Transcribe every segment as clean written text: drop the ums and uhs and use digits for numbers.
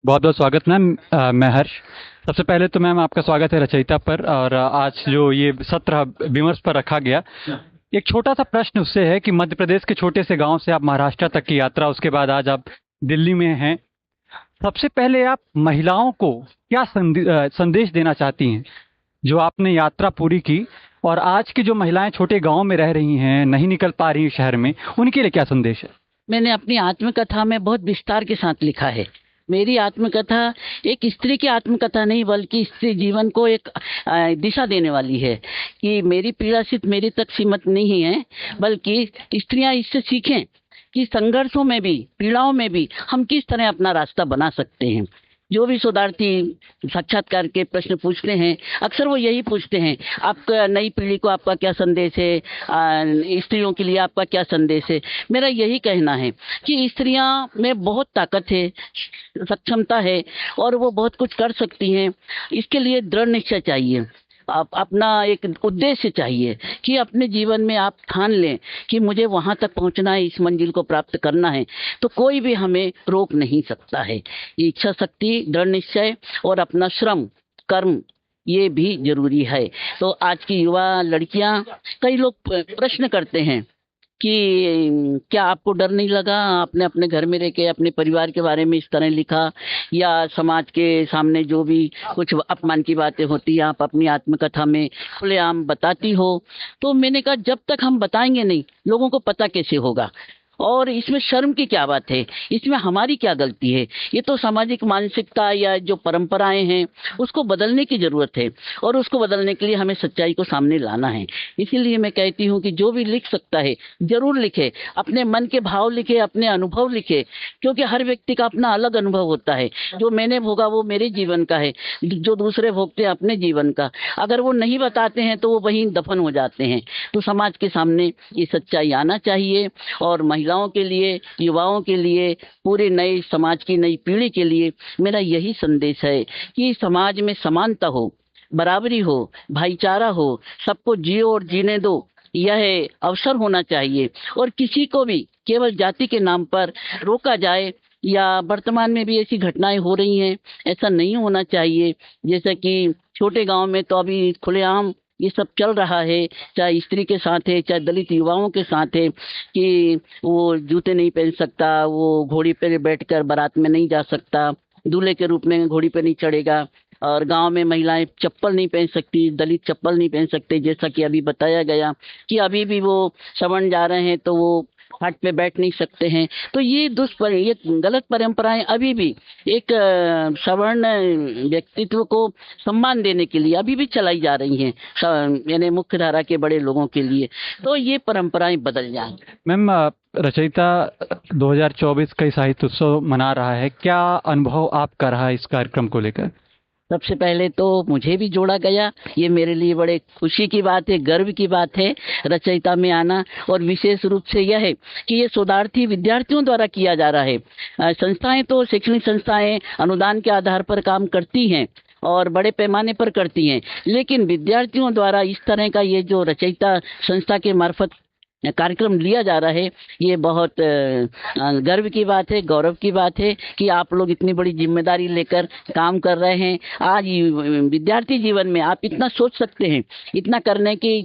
बहुत बहुत स्वागत मैम। मैं हर्ष। सबसे पहले तो मैम आपका स्वागत है रचयिता पर। और आज जो ये सत्र विमर्श पर रखा गया, एक छोटा सा प्रश्न उससे है कि मध्य प्रदेश के छोटे से गांव से आप महाराष्ट्र तक की यात्रा, उसके बाद आज आप दिल्ली में हैं। सबसे पहले आप महिलाओं को क्या संदेश देना चाहती हैं जो आपने यात्रा पूरी की, और आज की जो महिलाएं छोटे गांव में रह रही हैं, नहीं निकल पा रही हैं शहर में, उनके लिए क्या संदेश है? मैंने अपनी आत्मकथा में बहुत विस्तार के साथ लिखा है। मेरी आत्मकथा एक स्त्री की आत्मकथा नहीं, बल्कि स्त्री जीवन को एक दिशा देने वाली है। कि मेरी पीड़ा सिर्फ मेरे तक सीमित नहीं है, बल्कि स्त्रियां इससे सीखें कि संघर्षों में भी, पीड़ाओं में भी हम किस तरह अपना रास्ता बना सकते हैं। जो भी शोधार्थी साक्षात्कार के प्रश्न पूछते हैं, अक्सर वो यही पूछते हैं, आपका नई पीढ़ी को आपका क्या संदेश है, स्त्रियों के लिए आपका क्या संदेश है। मेरा यही कहना है कि स्त्रियां में बहुत ताकत है, सक्षमता है, और वो बहुत कुछ कर सकती हैं। इसके लिए दृढ़ निश्चय चाहिए। आप अपना एक उद्देश्य चाहिए कि अपने जीवन में आप ठान लें कि मुझे वहां तक पहुंचना है, इस मंजिल को प्राप्त करना है, तो कोई भी हमें रोक नहीं सकता है। इच्छा शक्ति, दृढ़ निश्चय और अपना श्रम, कर्म, ये भी जरूरी है। तो आज की युवा लड़कियां, कई लोग प्रश्न करते हैं कि क्या आपको डर नहीं लगा, आपने अपने घर में रह के अपने परिवार के बारे में इस तरह लिखा, या समाज के सामने जो भी कुछ अपमान की बातें होती है आप अपनी आत्मकथा में खुलेआम बताती हो। तो मैंने कहा, जब तक हम बताएंगे नहीं, लोगों को पता कैसे होगा। और इसमें शर्म की क्या बात है, इसमें हमारी क्या गलती है। ये तो सामाजिक मानसिकता या जो परंपराएं हैं, उसको बदलने की जरूरत है, और उसको बदलने के लिए हमें सच्चाई को सामने लाना है। इसीलिए मैं कहती हूँ कि जो भी लिख सकता है जरूर लिखे, अपने मन के भाव लिखे, अपने अनुभव लिखे, क्योंकि हर व्यक्ति का अपना अलग अनुभव होता है। जो मैंने भोगा वो मेरे जीवन का है, जो दूसरे भोगते हैं अपने जीवन का। अगर वो नहीं बताते हैं तो वो वहीं दफन हो जाते हैं। तो समाज के सामने ये सच्चाई आना चाहिए। और महिलाओं के लिए, युवाओं के लिए, पूरे नए समाज की नई पीढ़ी के लिए मेरा यही संदेश है कि समाज में समानता हो, बराबरी हो, भाईचारा हो, सबको जियो और जीने दो, यह अवसर होना चाहिए। और किसी को भी केवल जाति के नाम पर रोका जाए, या वर्तमान में भी ऐसी घटनाएं हो रही हैं, ऐसा नहीं होना चाहिए। जैसे कि छोटे गांव में तो अभी खुलेआम ये सब चल रहा है, चाहे स्त्री के साथ है, चाहे दलित युवाओं के साथ है, कि वो जूते नहीं पहन सकता, वो घोड़ी पर बैठकर बारात में नहीं जा सकता, दूल्हे के रूप में घोड़ी पर नहीं चढ़ेगा। और गांव में महिलाएं चप्पल नहीं पहन सकती, दलित चप्पल नहीं पहन सकते, जैसा कि अभी बताया गया कि अभी भी वो सवर्ण जा रहे हैं तो वो खाट पे बैठ नहीं सकते हैं। तो ये गलत परंपराएं अभी भी एक सवर्ण व्यक्तित्व को सम्मान देने के लिए अभी भी चलाई जा रही हैं, यानी मुख्य धारा के बड़े लोगों के लिए। तो ये परंपराएं बदल जाएं। मैम, रचयिता 2024 का साहित्य उत्सव मना रहा है, क्या अनुभव आपका रहा इस कार्यक्रम को लेकर? सबसे पहले तो मुझे भी जोड़ा गया, ये मेरे लिए बड़े खुशी की बात है, गर्व की बात है रचयिता में आना। और विशेष रूप से यह है कि ये शोधार्थी विद्यार्थियों द्वारा किया जा रहा है। संस्थाएं तो, शैक्षणिक संस्थाएं अनुदान के आधार पर काम करती हैं और बड़े पैमाने पर करती हैं, लेकिन विद्यार्थियों द्वारा इस तरह का ये जो रचयिता संस्था के मार्फत कार्यक्रम लिया जा रहा है, ये बहुत गर्व की बात है, गौरव की बात है कि आप लोग इतनी बड़ी जिम्मेदारी लेकर काम कर रहे हैं। आज विद्यार्थी जीवन में आप इतना सोच सकते हैं, इतना करने की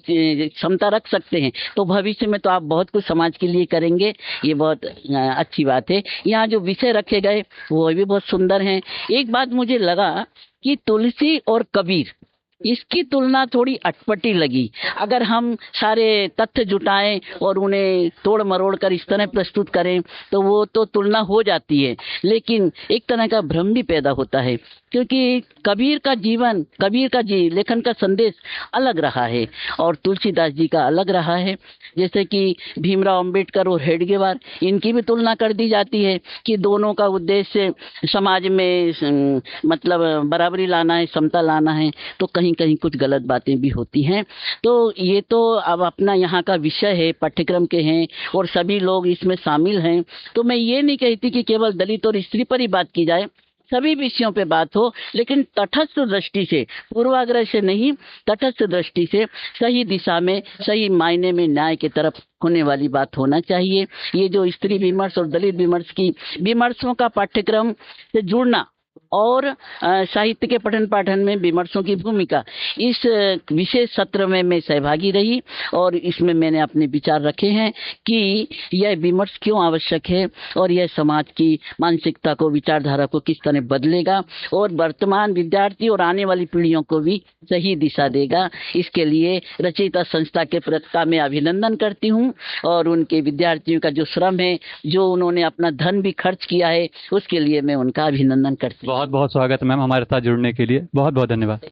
क्षमता रख सकते हैं, तो भविष्य में तो आप बहुत कुछ समाज के लिए करेंगे। ये बहुत अच्छी बात है। यहाँ जो विषय रखे गए वो भी बहुत सुंदर हैं। एक बात मुझे लगा कि तुलसी और कबीर, इसकी तुलना थोड़ी अटपटी लगी। अगर हम सारे तथ्य जुटाएं और उन्हें तोड़ मरोड़ कर इस तरह प्रस्तुत करें तो वो तो तुलना हो जाती है, लेकिन एक तरह का भ्रम भी पैदा होता है। क्योंकि कबीर का जीवन, कबीर का जी लेखन का संदेश अलग रहा है और तुलसीदास जी का अलग रहा है। जैसे कि भीमराव अंबेडकर और हेडगेवार, इनकी भी तुलना कर दी जाती है कि दोनों का उद्देश्य समाज में मतलब बराबरी लाना है, समता लाना है। तो कहीं कहीं कुछ गलत बातें भी होती हैं। तो ये तो अब अपना यहाँ का विषय है, पाठ्यक्रम के हैं और सभी लोग इसमें शामिल हैं। तो मैं ये नहीं कहती कि केवल दलित और स्त्री पर ही बात की जाए, सभी विषयों पे बात हो, लेकिन तटस्थ दृष्टि से, पूर्वाग्रह से नहीं, तटस्थ दृष्टि से, सही दिशा में, सही मायने में न्याय की तरफ होने वाली बात होना चाहिए। ये जो स्त्री विमर्श और दलित विमर्श की विमर्शों का पाठ्यक्रम से जुड़ना, और साहित्य के पठन पाठन में विमर्शों की भूमिका, इस विशेष सत्र में मैं सहभागी रही और इसमें मैंने अपने विचार रखे हैं कि यह विमर्श क्यों आवश्यक है और यह समाज की मानसिकता को, विचारधारा को किस तरह बदलेगा और वर्तमान विद्यार्थी और आने वाली पीढ़ियों को भी सही दिशा देगा। इसके लिए रचयिता संस्था के प्रति का मैं अभिनंदन करती हूँ और उनके विद्यार्थियों का जो श्रम है, जो उन्होंने अपना धन भी खर्च किया है, उसके लिए मैं उनका अभिनंदन करती हूँ। बहुत बहुत स्वागत मैम हमारे साथ जुड़ने के लिए, बहुत बहुत धन्यवाद।